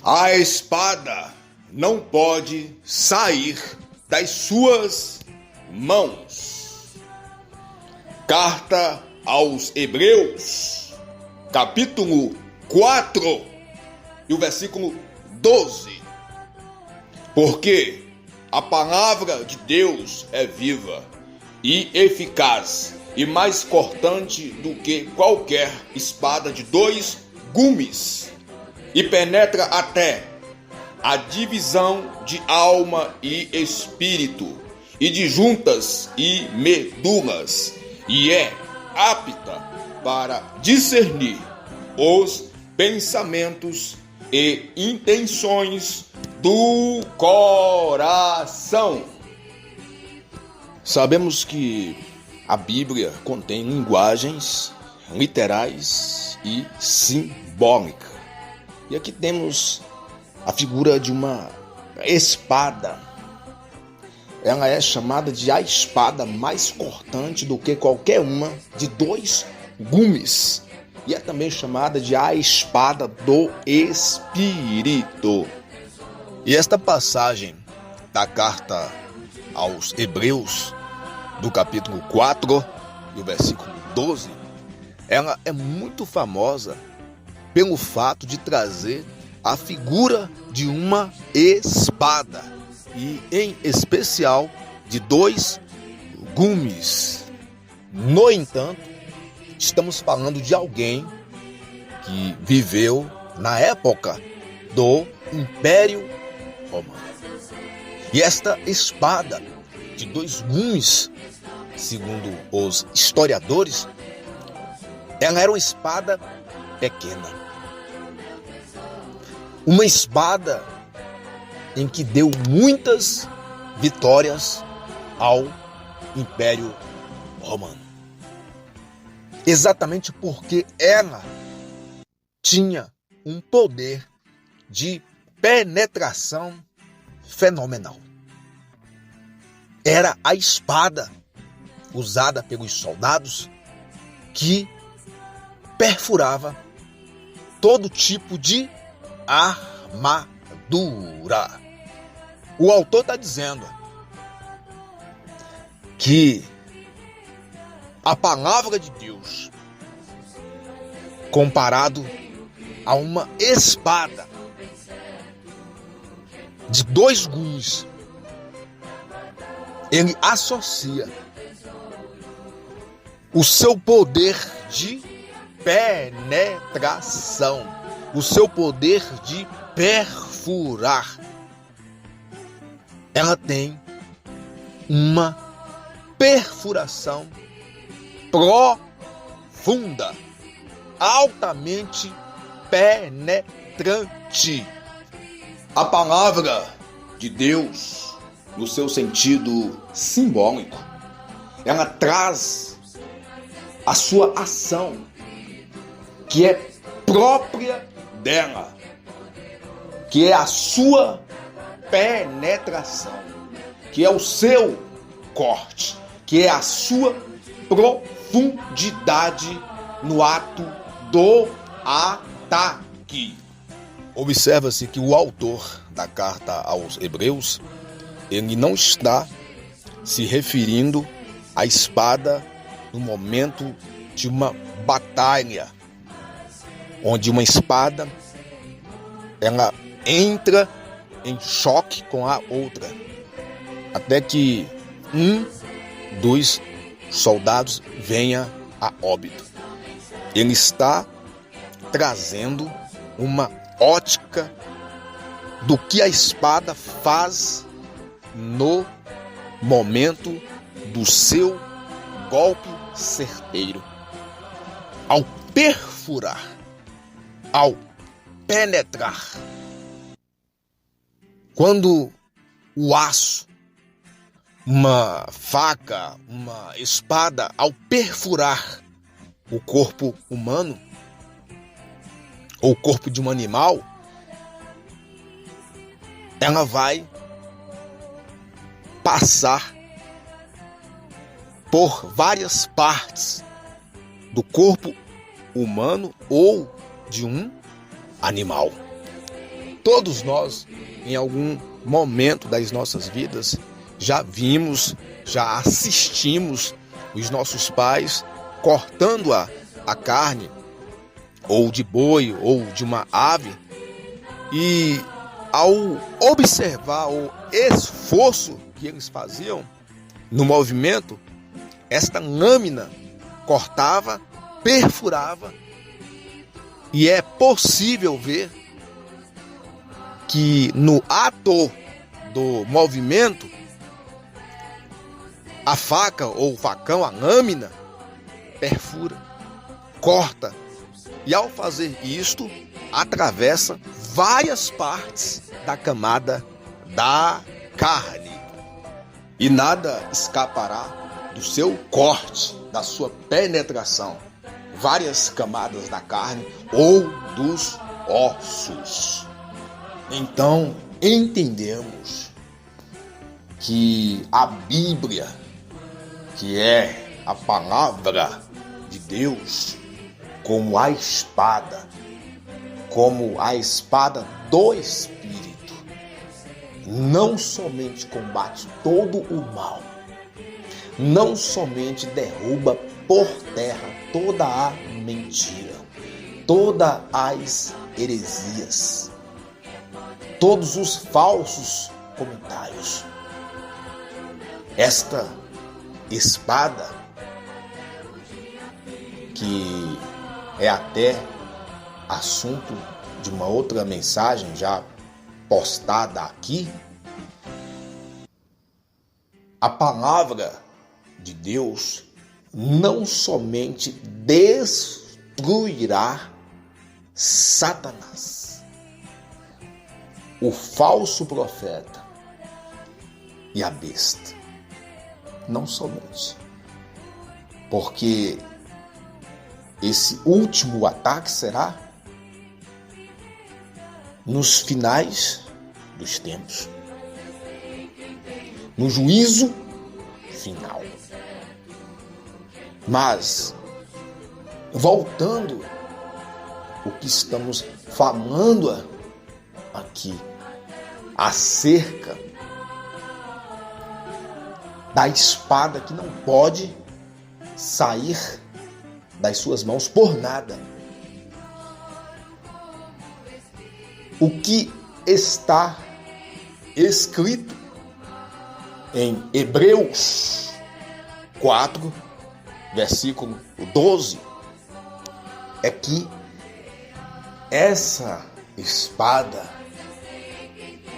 A espada não pode sair das suas mãos. Carta aos Hebreus, capítulo 4, e o versículo 12. Porque a palavra de Deus é viva e eficaz e mais cortante do que qualquer espada de dois gumes, e penetra até a divisão de alma e espírito, e de juntas e medulas, e é apta para discernir os pensamentos e intenções do coração. Sabemos que a Bíblia contém linguagens literais e simbólicas. E aqui temos a figura de uma espada. Ela é chamada de a espada mais cortante do que qualquer uma de dois gumes. E é também chamada de a espada do Espírito. E esta passagem da carta aos Hebreus, do capítulo 4 e o versículo 12, ela é muito famosa pelo fato de trazer a figura de uma espada, e em especial de dois gumes. No entanto, estamos falando de alguém que viveu na época do Império Romano. E esta espada de dois gumes, segundo os historiadores, ela era uma espada pequena. Uma espada em que deu muitas vitórias ao Império Romano. Exatamente porque ela tinha um poder de penetração fenomenal. Era a espada usada pelos soldados que perfurava todo tipo de armadura. O autor está dizendo que a palavra de Deus, comparado a uma espada de dois gumes, ele associa o seu poder de penetração, o seu poder de perfurar. Ela tem uma perfuração profunda, altamente penetrante. A palavra de Deus, no seu sentido simbólico, ela traz a sua ação, que é própria dela, que é a sua penetração, que é o seu corte, que é a sua profundidade no ato do ataque. Observa-se que o autor da carta aos Hebreus, ele não está se referindo à espada no momento de uma batalha, onde uma espada ela entra em choque com a outra, até que um dos soldados venha a óbito. Ele está trazendo uma ótica do que a espada faz no momento do seu golpe certeiro. Ao perfurar, ao penetrar. Quando o aço, uma faca, uma espada, ao perfurar o corpo humano ou o corpo de um animal, ela vai passar por várias partes do corpo humano ou de um animal. todos nós, em algum momento das nossas vidas, já vimos, já assistimos os nossos pais cortando a carne, ou de boi, ou de uma ave, e ao observar o esforço que eles faziam no movimento, esta lâmina cortava, perfurava, e é possível ver que no ato do movimento, a faca ou o facão, a lâmina, perfura, corta, e ao fazer isto, atravessa várias partes da camada da carne. E nada escapará do seu corte, da sua penetração, várias camadas da carne ou dos ossos. Então, entendemos que a Bíblia, que é a palavra de Deus, como a espada do Espírito, não somente combate todo o mal, não somente derruba por terra toda a mentira, todas as heresias, todos os falsos comentários. Esta espada, que é até assunto de uma outra mensagem já postada aqui, a palavra de Deus não somente destruirá Satanás, o falso profeta e a besta, não somente, porque esse último ataque será nos finais dos tempos, no juízo final. Mas, voltando o que estamos falando aqui, acerca da espada que não pode sair das suas mãos por nada. O que está escrito em Hebreus 4, versículo 12, é que essa espada,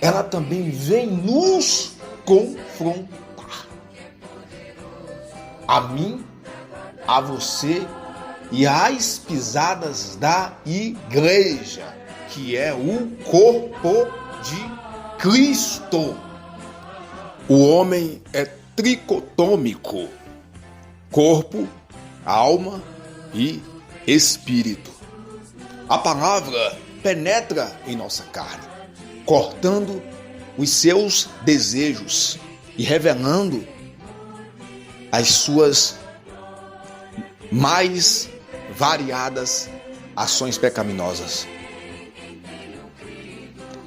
ela também vem nos confrontar. A mim, a você e às pisadas da igreja, que é o corpo de Cristo. O homem é tricotômico: corpo, alma e espírito. A palavra penetra em nossa carne, cortando os seus desejos e revelando as suas mais variadas ações pecaminosas.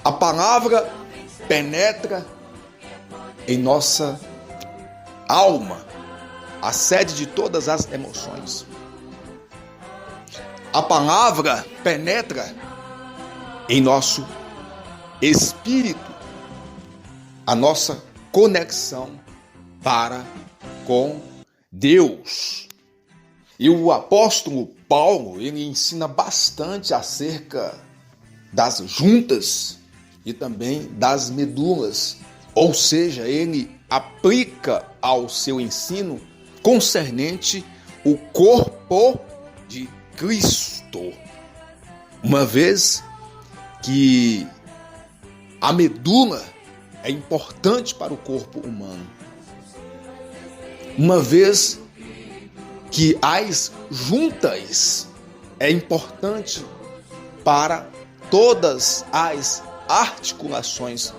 A palavra penetra em nossa alma, a sede de todas as emoções. A palavra penetra em nosso espírito, a nossa conexão para com Deus. E o apóstolo Paulo, ele ensina bastante acerca das juntas e também das medulas, ou seja, ele aplica ao seu ensino concernente o corpo de Cristo. Uma vez que a medula é importante para o corpo humano, uma vez que as juntas é importante para todas as articulações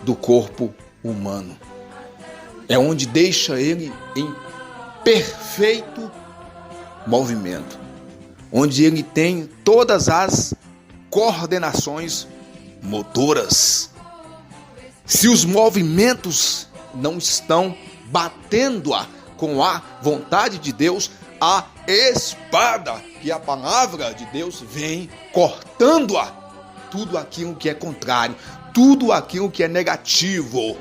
do corpo humano. É onde deixa ele em perfeito movimento, onde ele tem todas as coordenações motoras, se os movimentos não estão batendo-a com a vontade de Deus, a espada, que é a palavra de Deus, vem cortando-a, tudo aquilo que é contrário, tudo aquilo que é negativo,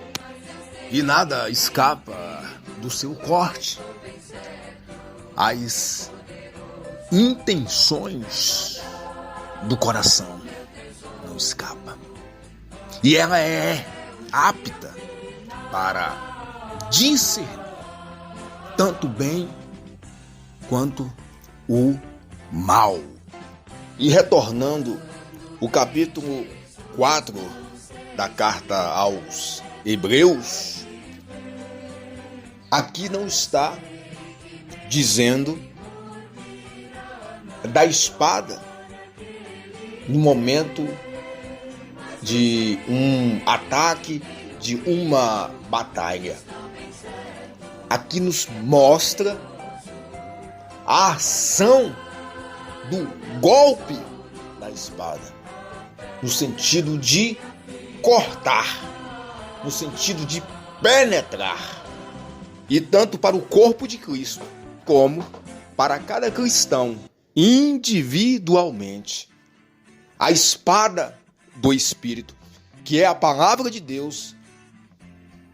e nada escapa do seu corte. As intenções do coração não escapam, e ela é apta para discernir tanto o bem quanto o mal. E retornando o capítulo 4 da carta aos Hebreus, aqui não está dizendo da espada no momento de um ataque, de uma batalha. Aqui nos mostra a ação do golpe da espada, no sentido de cortar, no sentido de penetrar. E tanto para o corpo de Cristo, como para cada cristão individualmente, a espada do Espírito, que é a palavra de Deus,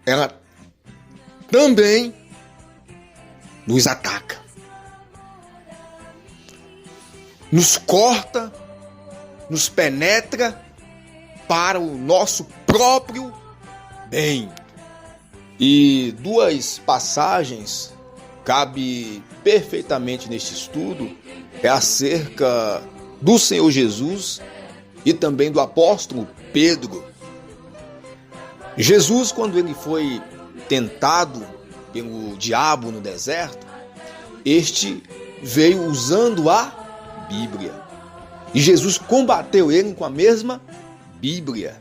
ela também nos ataca, nos corta, nos penetra para o nosso próprio bem. E duas passagens cabe perfeitamente neste estudo, é acerca do Senhor Jesus e também do apóstolo Pedro. Jesus, quando ele foi tentado pelo diabo no deserto, este veio usando a Bíblia. E Jesus combateu ele com a mesma Bíblia,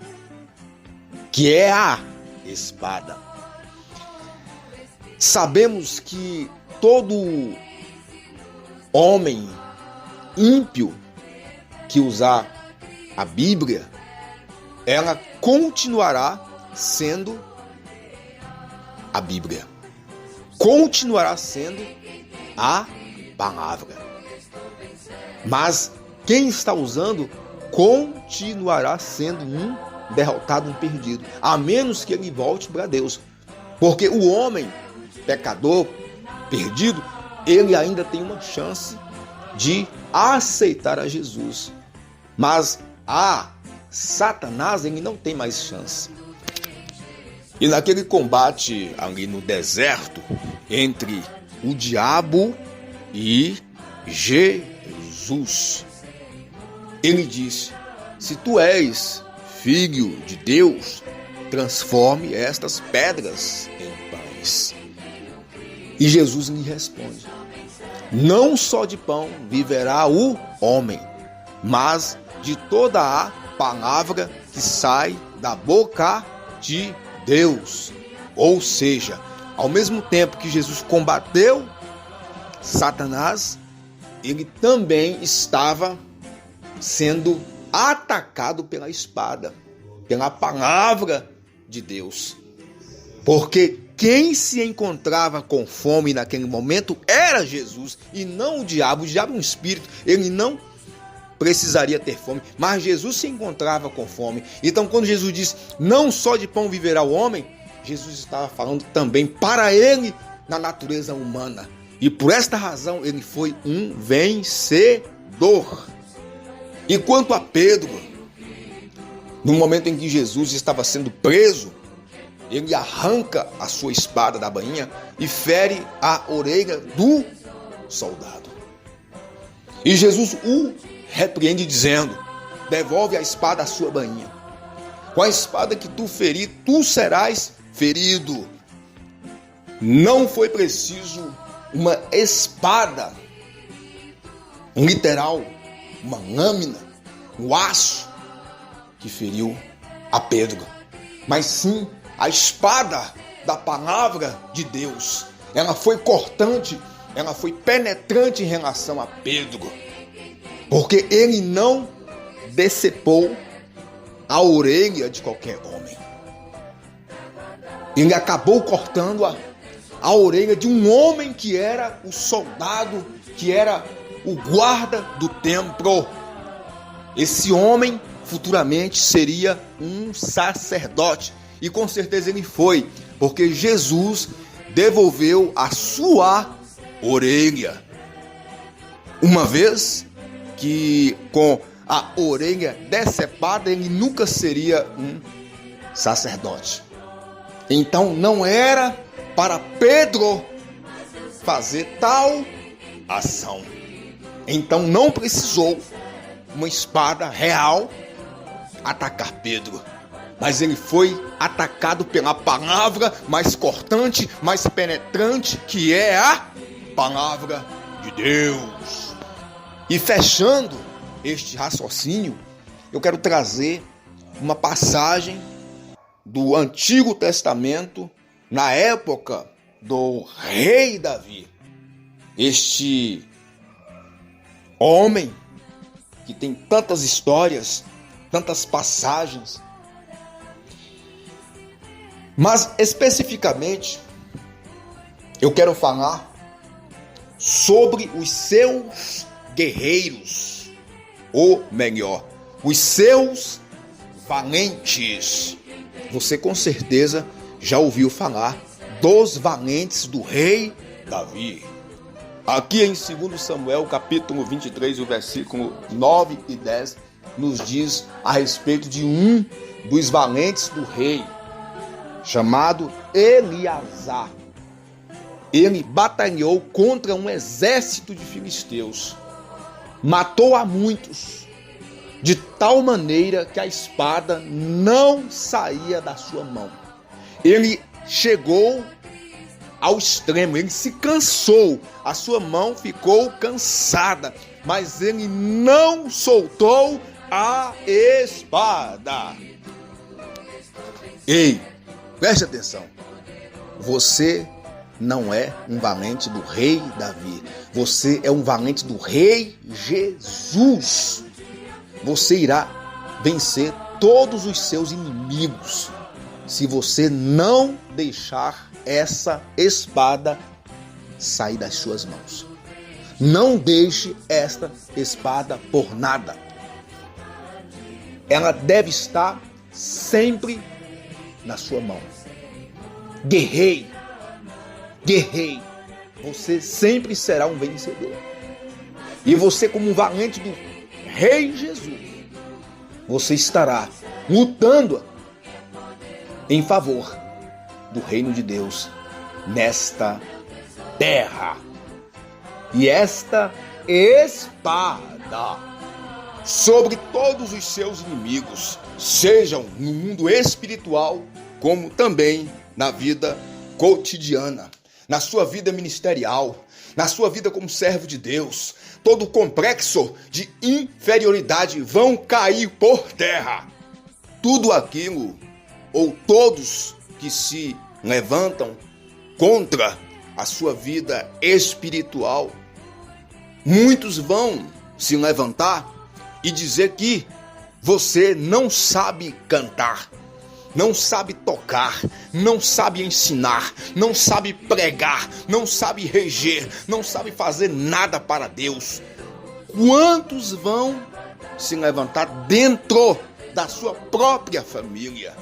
que é a espada. Sabemos que todo homem ímpio que usar a Bíblia, ela continuará sendo a Bíblia. Continuará sendo a palavra. Mas quem está usando continuará sendo um derrotado, um perdido, a menos que ele volte para Deus. Porque o homem pecador, perdido, ele ainda tem uma chance de aceitar a Jesus. Mas a Satanás, ele não tem mais chance. E naquele combate ali no deserto, entre o diabo e Jesus, ele disse: se tu és filho de Deus, transforme estas pedras em pães. E Jesus lhe responde: não só de pão viverá o homem, mas de toda a palavra que sai da boca de Deus. Ou seja, ao mesmo tempo que Jesus combateu Satanás, ele também estava sendo atacado pela espada, pela palavra de Deus. Porque quem se encontrava com fome naquele momento era Jesus e não o diabo. O diabo é um espírito, ele não precisaria ter fome, mas Jesus se encontrava com fome. Então, quando Jesus diz: não só de pão viverá o homem, Jesus estava falando também para ele na natureza humana. E por esta razão ele foi um vencedor. E quanto a Pedro, no momento em que Jesus estava sendo preso, ele arranca a sua espada da bainha e fere a orelha do soldado. E Jesus o repreende dizendo: devolve a espada à sua bainha. Com a espada que tu ferir, tu serás ferido. Não foi preciso uma espada literal, uma lâmina, um aço que feriu a Pedro, mas sim a espada da palavra de Deus. Ela foi cortante, ela foi penetrante em relação a Pedro, porque ele não decepou a orelha de qualquer homem. Ele acabou cortando a orelha de um homem que era o soldado, que era o guarda do templo. Esse homem futuramente seria um sacerdote. E com certeza ele foi, porque Jesus devolveu a sua orelha. Uma vez que com a orelha decepada ele nunca seria um sacerdote. Então não era para Pedro fazer tal ação. Então não precisou uma espada real atacar Pedro. Mas ele foi atacado pela palavra mais cortante, mais penetrante, que é a palavra de Deus. E fechando este raciocínio, eu quero trazer uma passagem do Antigo Testamento, na época do rei Davi. Este homem que tem tantas histórias, tantas passagens, mas especificamente eu quero falar sobre os seus guerreiros, ou melhor, os seus valentes. Você com certeza já ouviu falar dos valentes do rei Davi. Aqui em 2 Samuel, capítulo 23, o versículo 9 e 10, nos diz a respeito de um dos valentes do rei, chamado Eleazar. Ele batalhou contra um exército de filisteus, matou a muitos, de tal maneira que a espada não saía da sua mão. Ele chegou ao extremo, ele se cansou, a sua mão ficou cansada, mas ele não soltou a espada. Ei, preste atenção, você não é um valente do rei Davi, você é um valente do rei Jesus. Você irá vencer todos os seus inimigos se você não deixar essa espada sair das suas mãos. Não deixe esta espada por nada. Ela deve estar sempre na sua mão. Guerreie, guerreie. Você sempre será um vencedor. E você, como um valente do Rei Jesus, você estará lutando em favor do reino de Deus nesta terra. E esta espada sobre todos os seus inimigos, sejam no mundo espiritual, como também na vida cotidiana, na sua vida ministerial, na sua vida como servo de Deus. Todo o complexo de inferioridade vão cair por terra. Tudo aquilo, ou todos que se levantam contra a sua vida espiritual, muitos vão se levantar e dizer que você não sabe cantar, não sabe tocar, não sabe ensinar, não sabe pregar, não sabe reger, não sabe fazer nada para Deus. Quantos vão se levantar dentro da sua própria família,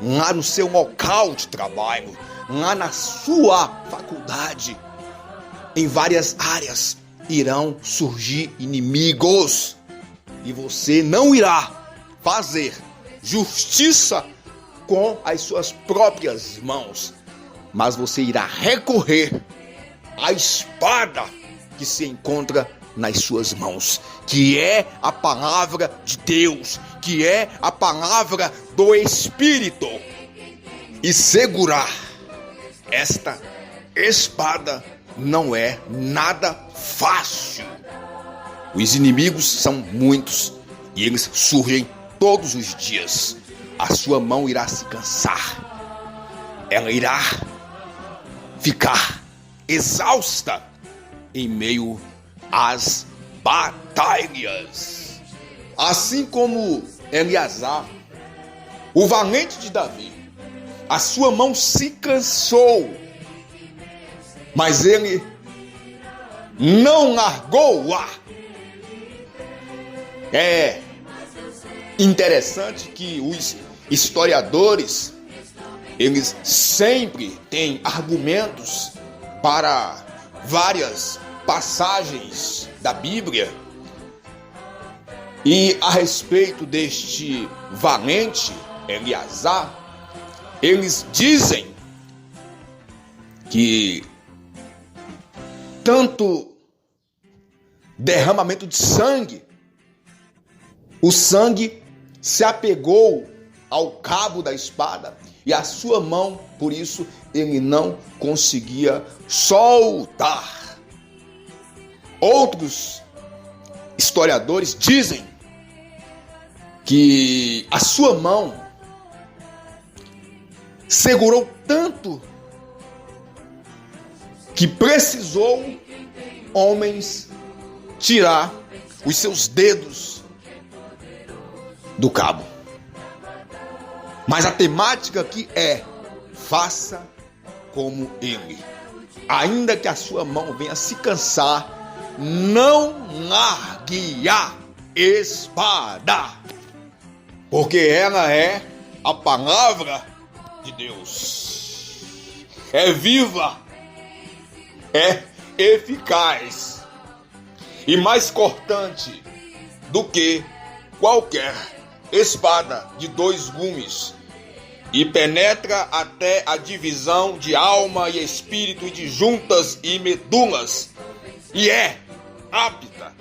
lá no seu local de trabalho, lá na sua faculdade, em várias áreas irão surgir inimigos e você não irá fazer justiça com as suas próprias mãos, mas você irá recorrer à espada que se encontra nas suas mãos, que é a palavra de Deus, que é a palavra do Espírito, e segurar esta espada não é nada fácil. Os inimigos são muitos e eles surgem todos os dias. A sua mão irá se cansar, ela irá ficar exausta em meio às batalhas. Assim como Eleazar o valente de Davi, a sua mão se cansou, mas ele não largou-a. É interessante que os historiadores, eles sempre têm argumentos para várias passagens da Bíblia. E a respeito deste valente Eleazar, eles dizem que tanto derramamento de sangue, o sangue se apegou ao cabo da espada e a sua mão, por isso, ele não conseguia soltar. Outros historiadores dizem que a sua mão segurou tanto que precisou homens tirar os seus dedos do cabo. Mas a temática aqui é: faça como ele. Ainda que a sua mão venha se cansar, não largue a espada, porque ela é a palavra de Deus. É viva, é eficaz e mais cortante do que qualquer espada de 2 gumes, e penetra até a divisão de alma e espírito e de juntas e medulas, e é apta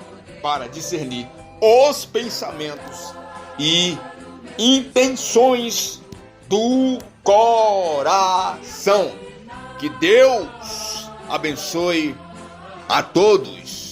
para discernir os pensamentos e intenções do coração. Que Deus abençoe a todos.